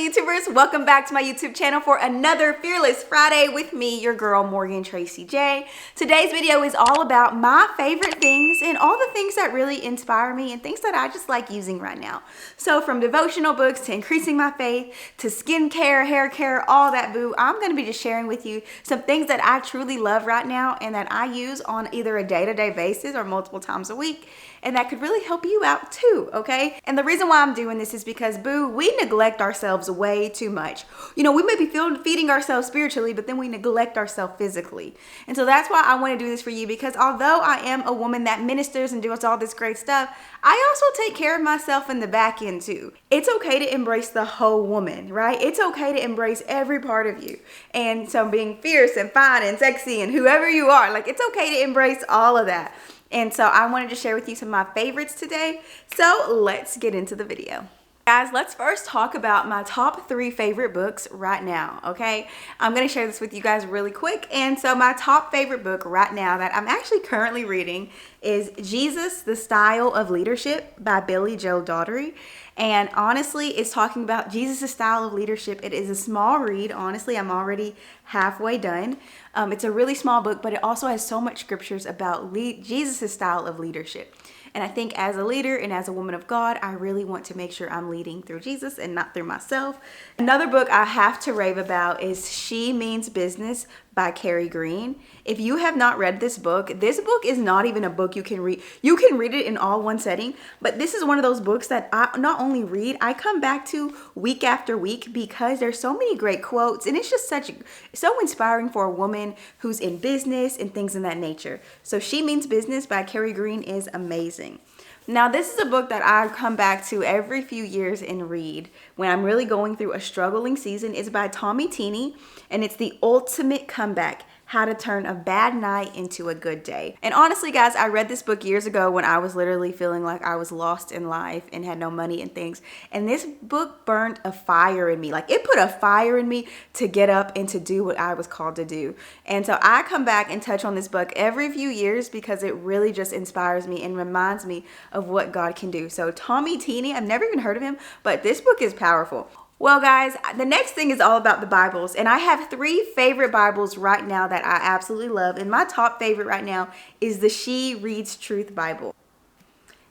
YouTubers? Welcome back to my YouTube channel for another Fearless Friday with me, your girl Morgan Tracy J. Today's video is all about my favorite things and all the things that really inspire me and things that I just like using right now. So from devotional books to increasing my faith to skincare, hair care, all that boo, I'm going to be just sharing with you some things that I truly love right now and that I use on either a day-to-day basis or multiple times a week, and that could really help you out too, okay? And the reason why I'm doing this is because, boo, we neglect ourselves way too much. You know, we may be feeding ourselves spiritually, but then we neglect ourselves physically. And so that's why I want to do this for you, because although I am a woman that ministers and does all this great stuff, I also take care of myself in the back end too. It's okay to embrace the whole woman, right? It's okay to embrace every part of you. And so being fierce and fine and sexy and whoever you are, like, it's okay to embrace all of that. And so I wanted to share with you some of my favorites today. So let's get into the video. Guys, let's first talk about my top 3 favorite books right now, okay? I'm going to share this with you guys really quick. And so my top favorite book right now that I'm actually currently reading is Jesus, the Style of Leadership by Billy Joe Daugherty. And honestly, it's talking about Jesus' style of leadership. It is a small read. Honestly, I'm already halfway done. It's a really small book, but it also has so much scriptures about Jesus' style of leadership. And I think as a leader and as a woman of God, I really want to make sure I'm leading through Jesus and not through myself. Another book I have to rave about is She Means Business by Carrie Green. If you have not read this book is not even a book you can read. You can read it in all one setting, but this is one of those books that I not only read, I come back to week after week because there's so many great quotes, and it's just so inspiring for a woman who's in business and things in that nature. So She Means Business by Carrie Green is amazing. Now, this is a book that I come back to every few years and read when I'm really going through a struggling season. It's by Tommy Tini, and it's The Ultimate Comeback: How to Turn a Bad Night into a Good Day. And honestly, guys, I read this book years ago when I was literally feeling like I was lost in life and had no money and things. And this book burned a fire in me. Like, it put a fire in me to get up and to do what I was called to do. And so I come back and touch on this book every few years because it really just inspires me and reminds me of what God can do. So Tommy Tini, I've never even heard of him, but this book is powerful. Well, guys, the next thing is all about the Bibles, and I have 3 favorite Bibles right now that I absolutely love, and my top favorite right now is the She Reads Truth Bible.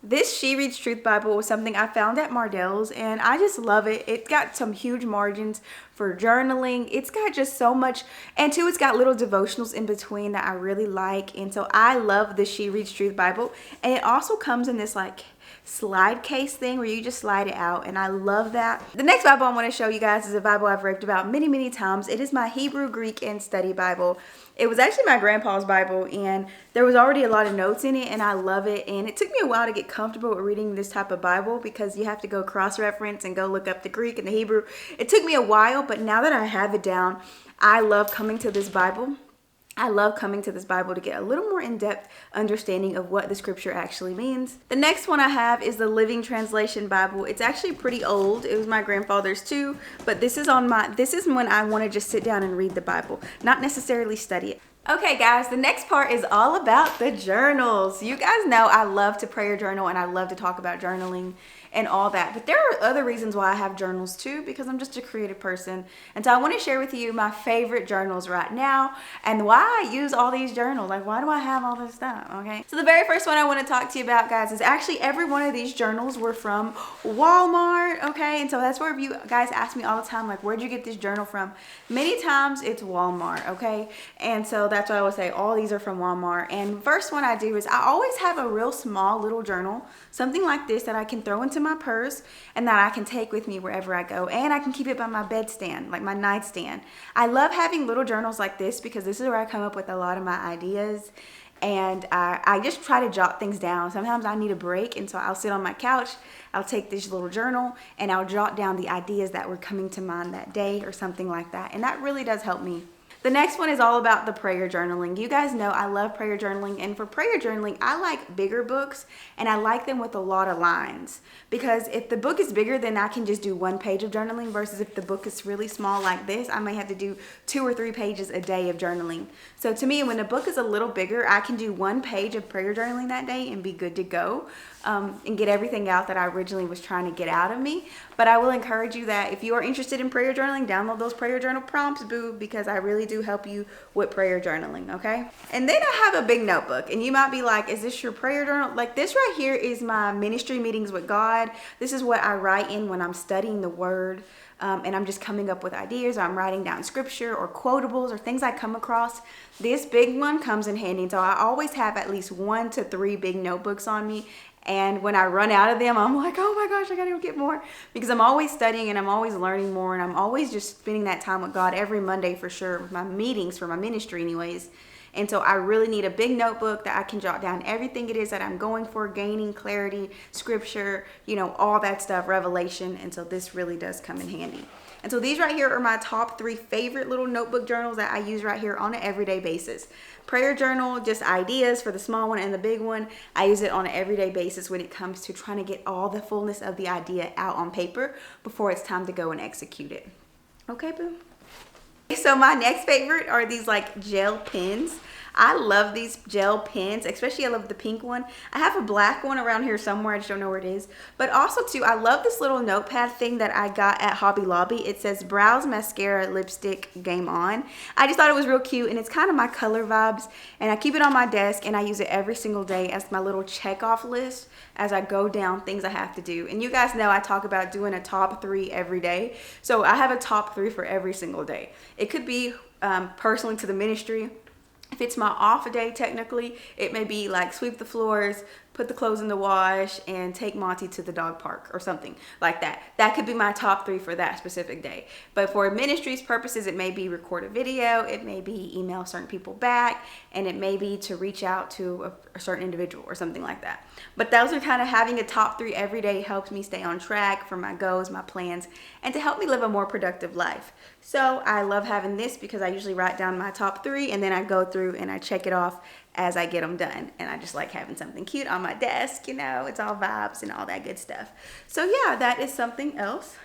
This She Reads Truth Bible was something I found at Mardell's, and I just love it. It's got some huge margins for journaling. It's got just so much, and too, it's got little devotionals in between that I really like, and so I love the She Reads Truth Bible. And it also comes in this like slide case thing where you just slide it out, and I love that. The next Bible I want to show you guys is a Bible I've raved about many times. It is my Hebrew, Greek, and Study Bible. It was actually my grandpa's Bible, and there was already a lot of notes in it, and I love it. And it took me a while to get comfortable with reading this type of Bible because you have to go cross-reference and go look up the Greek and the Hebrew. It took me a while, but now that I have it down, I love coming to this Bible. I love coming to this Bible to get a little more in-depth understanding of what the scripture actually means. The next one I have is the Living Translation Bible. It's actually pretty old. It was my grandfather's too, but this is when I want to just sit down and read the Bible, not necessarily study it. Okay, guys, the next part is all about the journals. You guys know I love to prayer journal and I love to talk about journaling and all that, but there are other reasons why I have journals too, because I'm just a creative person. And so I want to share with you my favorite journals right now and why I use all these journals. Like, why do I have all this stuff? Okay, so the very first one I want to talk to you about, guys, is actually every one of these journals were from Walmart. Okay, and so that's where you guys ask me all the time, like, where'd you get this journal from? Many times it's Walmart. Okay, and so that's why I would say all these are from Walmart. And first one I do is I always have a real small little journal, something like this that I can throw into my purse and that I can take with me wherever I go, and I can keep it by my bedstand, like my nightstand. I love having little journals like this because this is where I come up with a lot of my ideas, and I just try to jot things down. Sometimes I need a break, and so I'll sit on my couch, I'll take this little journal, and I'll jot down the ideas that were coming to mind that day or something like that, and that really does help me. The next one is all about the prayer journaling. You guys know I love prayer journaling, and for prayer journaling, I like bigger books, and I like them with a lot of lines, because if the book is bigger, then I can just do 1 page of journaling, versus if the book is really small like this, I may have to do 2 or 3 pages a day of journaling. So to me, when the book is a little bigger, I can do 1 page of prayer journaling that day and be good to go, and get everything out that I originally was trying to get out of me. But I will encourage you that if you are interested in prayer journaling, download those prayer journal prompts, boo, because I really do help you with prayer journaling, okay? And then I have a big notebook, and you might be like, is this your prayer journal? Like, this right here is my ministry meetings with God. This is what I write in when I'm studying the word, and I'm just coming up with ideas, or I'm writing down scripture or quotables or things I come across. This big one comes in handy, so I always have at least 1 to 3 big notebooks on me. And when I run out of them, I'm like, oh my gosh, I gotta go get more, because I'm always studying and I'm always learning more, and I'm always just spending that time with God every Monday for sure, with my meetings for my ministry anyways. And so I really need a big notebook that I can jot down everything it is that I'm going for, gaining clarity, scripture, you know, all that stuff, revelation. And so this really does come in handy. And so these right here are my top 3 favorite little notebook journals that I use right here on an everyday basis. Prayer journal, just ideas for the small one and the big one. I use it on an everyday basis when it comes to trying to get all the fullness of the idea out on paper before it's time to go and execute it. Okay, boo? So my next favorite are these like gel pens. I love these gel pens, especially I love the pink one. I have a black one around here somewhere, I just don't know where it is. But also too, I love this little notepad thing that I got at Hobby Lobby. It says Brows Mascara Lipstick Game On. I just thought it was real cute, and it's kind of my color vibes. And I keep it on my desk, and I use it every single day as my little check off list as I go down things I have to do. And you guys know I talk about doing a top 3 every day. So I have a top 3 for every single day. It could be personally to the ministry. If it's my off day, technically, it may be like sweep the floors, put the clothes in the wash, and take Monty to the dog park or something like that. That could be my top 3 for that specific day. But for ministry's purposes, it may be record a video, it may be email certain people back, and it may be to reach out to a certain individual or something like that. But those are kind of, having a top 3 every day helps me stay on track for my goals, my plans, and to help me live a more productive life. So I love having this because I usually write down my top 3, and then I go through and I check it off as I get them done. And I just like having something cute on my desk, you know, it's all vibes and all that good stuff. So yeah, that is something else.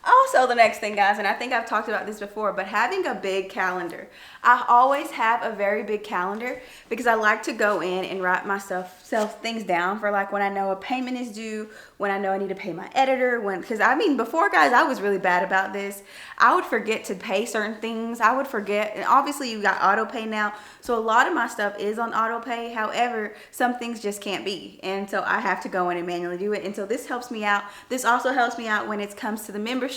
Also, the next thing, guys, and I think I've talked about this before, but having a big calendar. I always have a very big calendar because I like to go in and write myself things down for, like, when I know a payment is due, when I know I need to pay my editor, because I mean, before, guys, I was really bad about this. I would forget to pay certain things. I would forget, and obviously you got auto pay now, so a lot of my stuff is on auto pay. However, some things just can't be, and so I have to go in and manually do it. And so this helps me out. This also helps me out when it comes to the membership.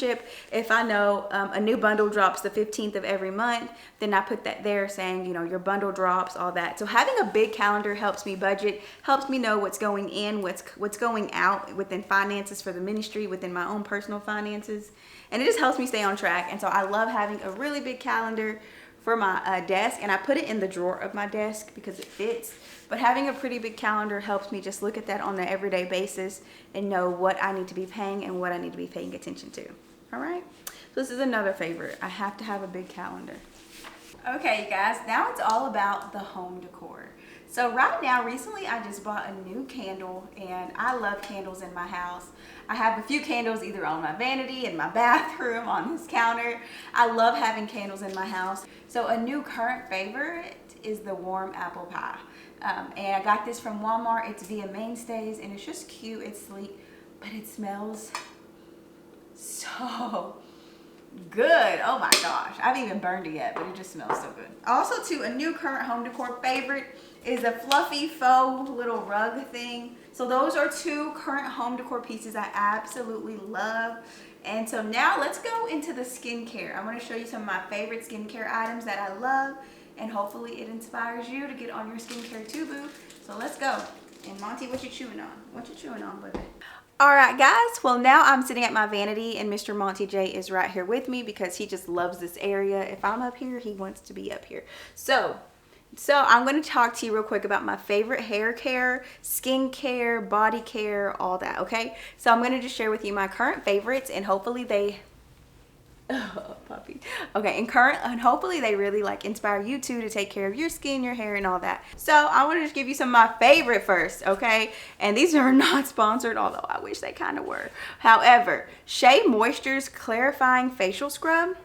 If I know a new bundle drops the 15th of every month, then I put that there saying, you know, your bundle drops, all that. So having a big calendar helps me budget, helps me know what's going in, what's going out within finances for the ministry, within my own personal finances, and it just helps me stay on track. And so I love having a really big calendar for my desk, and I put it in the drawer of my desk because it fits. But having a pretty big calendar helps me just look at that on an everyday basis and know what I need to be paying and what I need to be paying attention to. All right, so this is another favorite. I have to have a big calendar. Okay, you guys, now it's all about the home decor. So right now, recently I just bought a new candle, and I love candles in my house. I have a few candles either on my vanity, in my bathroom, on this counter. I love having candles in my house. So a new current favorite is the warm apple pie. And I got this from Walmart. It's via Mainstays, and it's just cute, it's sleek, but it smells so good. Oh my gosh, I haven't even burned it yet, but it just smells so good. Also too, a new current home decor favorite is a fluffy faux little rug thing. So those are 2 current home decor pieces I absolutely love. And so now let's go into the skincare. I want to show you some of my favorite skincare items that I love, and hopefully it inspires you to get on your skincare too, boo. So let's go. And Monty, what you chewing on? What you chewing on, buddy? All right, guys, well, now I'm sitting at my vanity, and Mr. Monty J is right here with me because he just loves this area. If I'm up here, he wants to be up here. So I'm going to talk to you real quick about my favorite hair care, skin care, body care, all that, okay? So I'm going to just share with you my current favorites, and hopefully they Oh, puppy. Okay, and hopefully they really like inspire you too to take care of your skin, your hair, and all that. So I want to just give you some of my favorite first, okay? And these are not sponsored, although I wish they kind of were. However, Shea Moisture's Clarifying Facial Scrub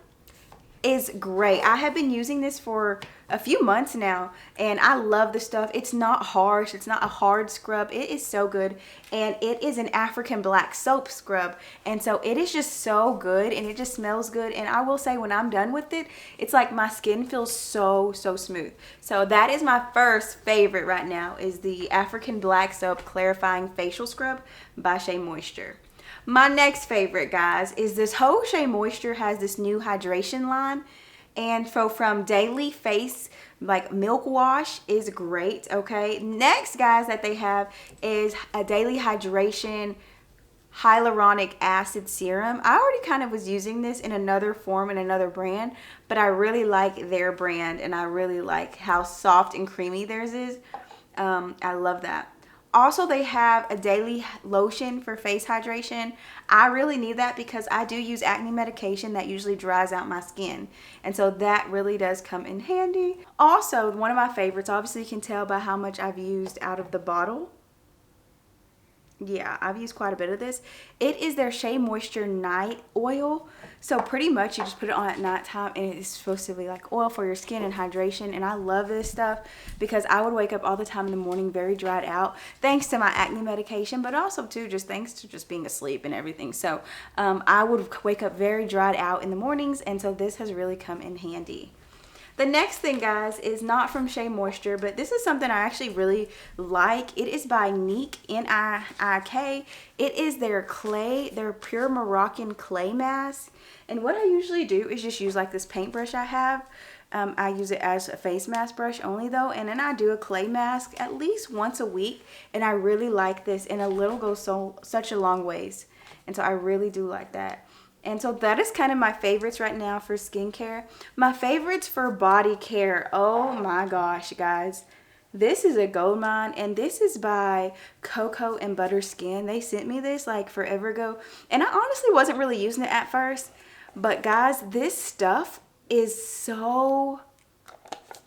is great. I have been using this for a few months now, and I love the stuff. It's not harsh. It's not a hard scrub. It is so good, and it is an African black soap scrub, and so it is just so good, and it just smells good. And I will say, when I'm done with it, it's like my skin feels so smooth. So that is my first favorite right now, is the African black soap clarifying facial scrub by Shea Moisture. My next favorite, guys, is this whole Shea Moisture has this new hydration line. And so from Daily Face, like milk wash is great, okay? Next, guys, that they have is a Daily Hydration hyaluronic acid serum. I already kind of was using this in another form in another brand, but I really like their brand, and I really like how soft and creamy theirs is. I love that. Also, they have a daily lotion for face hydration. I really need that because I do use acne medication that usually dries out my skin. And so that really does come in handy. Also, one of my favorites, obviously you can tell by how much I've used out of the bottle. Yeah, I've used quite a bit of this. It is their Shea Moisture Night Oil. So pretty much you just put it on at nighttime, and it's supposed to be like oil for your skin and hydration. And I love this stuff because I would wake up all the time in the morning very dried out, thanks to my acne medication, but also too just thanks to just being asleep and everything. So I would wake up very dried out in the mornings, and so this has really come in handy. The next thing, guys, is not from Shea Moisture, but this is something I actually really like. It is by Nick, N-I-I-K. It is their pure Moroccan clay mask. And what I usually do is just use like this paintbrush I have. I use it as a face mask brush only though. And then I do a clay mask at least once a week. And I really like this. And a little goes such a long ways. And so I really do like that. And so that is kind of my favorites right now for skincare. My favorites for body care. Oh my gosh, guys. This is a gold mine, and this is by Cocoa and Butter Skin. They sent me this like forever ago. And I honestly wasn't really using it at first. But guys, this stuff is so...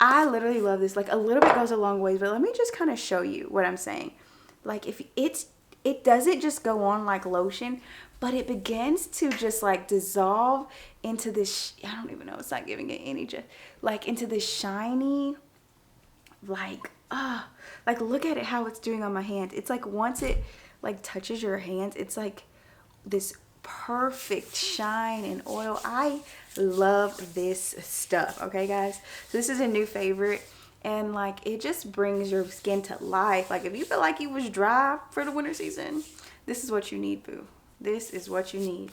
I literally love this. Like a little bit goes a long way, but let me just kind of show you what I'm saying. Like if it doesn't just go on like lotion, but it begins to just like dissolve into this, I don't even know, it's not giving it any, just like into this shiny, like look at it, how it's doing on my hands. It's like once it like touches your hands, it's like this perfect shine and oil. I love this stuff, okay guys? So this is a new favorite. And like it just brings your skin to life. Like if you feel like you was dry for the winter season, this is what you need, boo. This is what you need,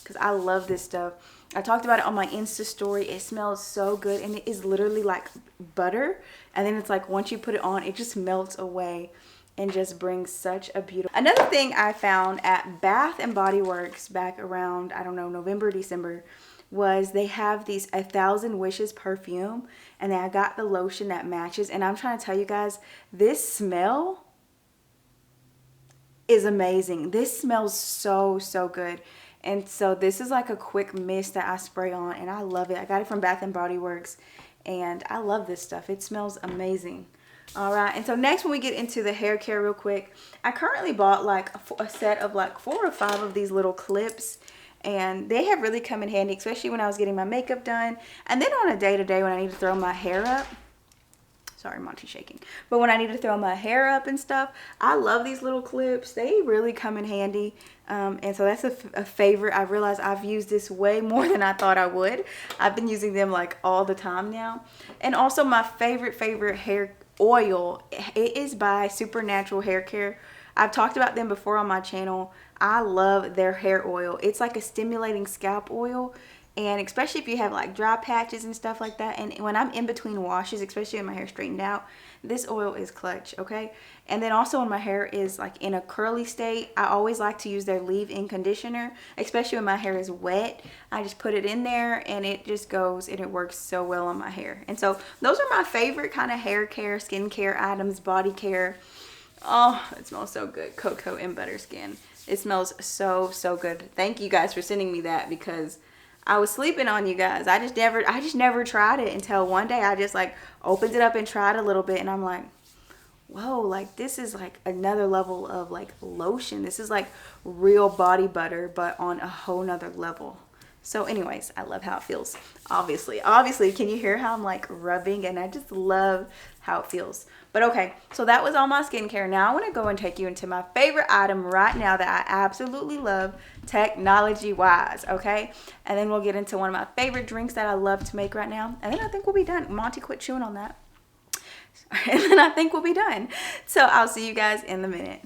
because I love this stuff. I talked about it on my Insta story. It smells so good, and it is literally like butter. And then it's like once you put it on, it just melts away and just brings such a beautiful... Another thing I found at Bath and Body Works back around, I don't know, November, December, was they have these 1,000 Wishes perfume, and then I got the lotion that matches. And I'm trying to tell you guys, this smell is amazing. This smells so good. And so this is like a quick mist that I spray on, and I love it. I got it from Bath and Body Works, and I love this stuff. It smells amazing. All right, and so next, when we get into the hair care real quick, I currently bought like a set of like 4 or 5 of these little clips, and they have really come in handy, especially when I was getting my makeup done, and then on a day-to-day when I need to throw my hair up. Sorry, Monty's shaking. But when I need to throw my hair up and stuff, I love these little clips. They really come in handy. And so that's a favorite. I realized I've used this way more than I thought I would. I've been using them like all the time now. And also my favorite hair oil, it is by Supernatural Hair Care. I've talked about them before on my channel. I love their hair oil. It's like a stimulating scalp oil. And especially if you have like dry patches and stuff like that. And when I'm in between washes, especially when my hair straightened out, this oil is clutch, okay? And then also when my hair is like in a curly state, I always like to use their leave-in conditioner, especially when my hair is wet. I just put it in there and it just goes and it works so well on my hair. And so those are my favorite kind of hair care, skin care items, body care. Oh, it smells so good. Cocoa and Butter Skin. It smells so good. Thank you guys for sending me that, because I was sleeping on you guys. I just never tried it until one day I just like opened it up and tried a little bit, and I'm like, whoa, like this is like another level of like lotion. This is like real body butter, but on a whole nother level. So anyways, I love how it feels. Obviously, can you hear how I'm like rubbing? And I just love how it feels. But okay, so that was all my skincare. Now I want to go and take you into my favorite item right now that I absolutely love, technology wise, okay? And then we'll get into one of my favorite drinks that I love to make right now. And then I think we'll be done. Monty, quit chewing on that. And then I think we'll be done. So I'll see you guys in a minute.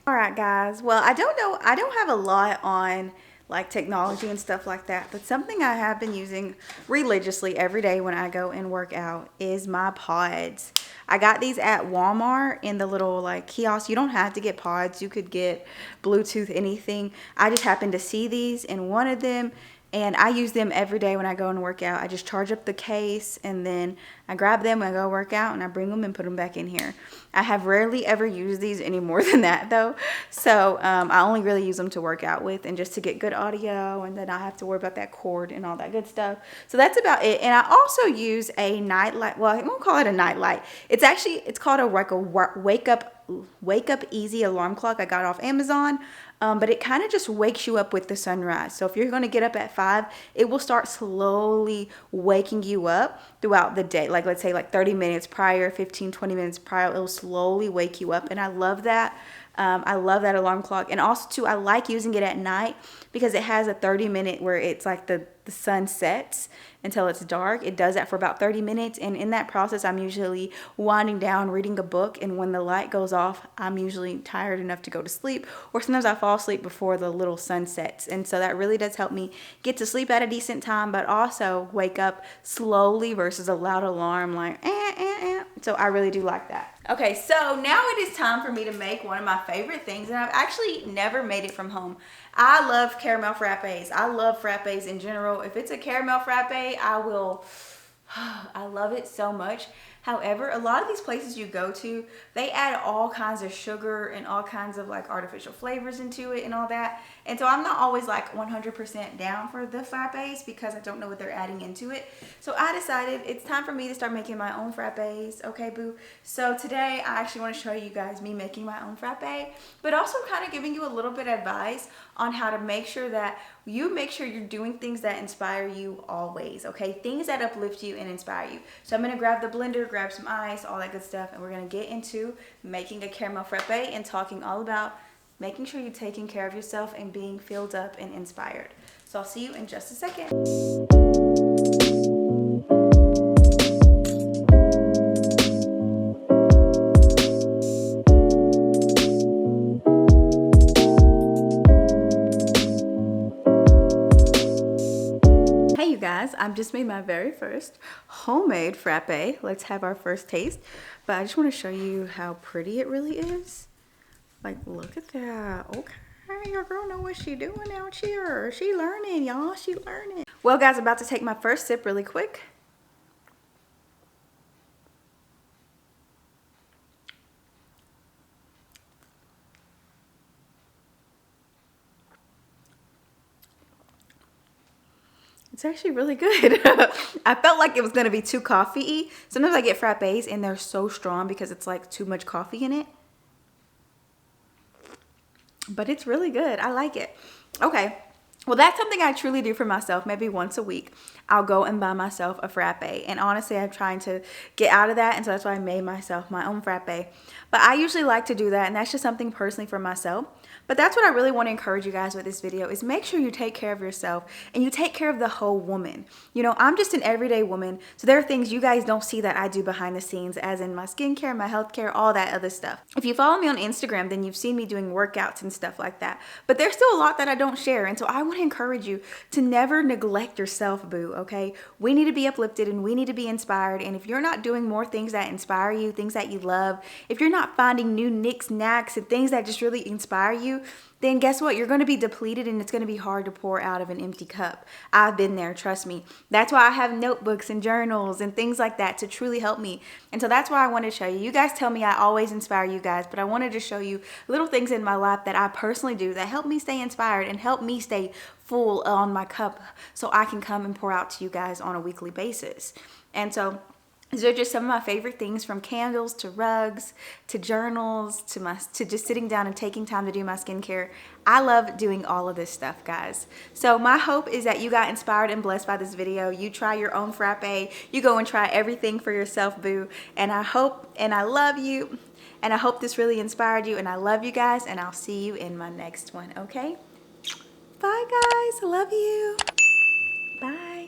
All right, guys. Well, I don't have a lot on like technology and stuff like that, but something I have been using religiously every day when I go and work out is my pods. I got these at Walmart in the little like kiosk. You don't have to get pods. You could get Bluetooth anything. I just happened to see these in one of them, and I use them every day when I go and work out. I just charge up the case, and then I grab them when I go work out, and I bring them and put them back in here. I have rarely ever used these any more than that though. So I only really use them to work out with and just to get good audio, and then I have to worry about that cord and all that good stuff. So that's about it. And I also use a night light. Well, I won't call it a night light. It's called a wake up easy alarm clock. I got off Amazon. But it kind of just wakes you up with the sunrise. So if you're going to get up at 5, it will start slowly waking you up throughout the day. Like let's say like 30 minutes prior, 15, 20 minutes prior, it will slowly wake you up. And I love that. I love that alarm clock. And also too, I like using it at night because it has a 30-minute where it's like the sun sets until it's dark. It does that for about 30 minutes. And in that process, I'm usually winding down, reading a book. And when the light goes off, I'm usually tired enough to go to sleep. Or sometimes I fall asleep before the little sun sets. And so that really does help me get to sleep at a decent time, but also wake up slowly versus a loud alarm like, So I really do like that. Okay, so now it is time for me to make one of my favorite things. And I've actually never made it from home. I love caramel frappes. I love frappes in general. If it's a caramel frappe, I love it so much. However, a lot of these places you go to, they add all kinds of sugar and all kinds of like artificial flavors into it and all that. And so I'm not always like 100% down for the frappes because I don't know what they're adding into it. So I decided it's time for me to start making my own frappes. Okay, boo. So today I actually want to show you guys me making my own frappe, but also kind of giving you a little bit of advice on how to make sure that you're doing things that inspire you always, okay? Things that uplift you and inspire you. So I'm gonna grab the blender, grab some ice, all that good stuff, and we're gonna get into making a caramel frappe and talking all about making sure you're taking care of yourself and being filled up and inspired. So I'll see you in just a second. Guys, I've just made my very first homemade frappe. Let's have our first taste. But I just want to show you how pretty it really is. Like, look at that. Okay, your girl know what she doing out here. She learning, y'all. She learning. Well, guys, I'm about to take my first sip really quick. It's actually really good. I felt like it was going to be too coffee-y. Sometimes I get frappes and they're so strong because it's like too much coffee in it. But it's really good. I like it. Okay. Well, that's something I truly do for myself. Maybe once a week, I'll go and buy myself a frappe. And honestly, I'm trying to get out of that. And so that's why I made myself my own frappe. But I usually like to do that. And that's just something personally for myself. But that's what I really want to encourage you guys with this video is make sure you take care of yourself and you take care of the whole woman. You know, I'm just an everyday woman. So there are things you guys don't see that I do behind the scenes, as in my skincare, my healthcare, all that other stuff. If you follow me on Instagram, then you've seen me doing workouts and stuff like that. But there's still a lot that I don't share. And so I want to encourage you to never neglect yourself, boo, okay? We need to be uplifted and we need to be inspired. And if you're not doing more things that inspire you, things that you love, if you're not finding new nicks, knacks, and things that just really inspire you, then guess what? You're going to be depleted and it's going to be hard to pour out of an empty cup. I've been there, trust me. That's why I have notebooks and journals and things like that to truly help me. And so that's why I wanted to show you. You guys tell me I always inspire you guys, but I wanted to show you little things in my life that I personally do that help me stay inspired and help me stay full on my cup so I can come and pour out to you guys on a weekly basis. And so these are just some of my favorite things, from candles to rugs to journals to just sitting down and taking time to do my skincare. I love doing all of this stuff, guys. So my hope is that you got inspired and blessed by this video. You try your own frappe. You go and try everything for yourself, boo. And I hope and I love you. And I hope this really inspired you. And I love you guys. And I'll see you in my next one, okay? Bye, guys. I love you. Bye.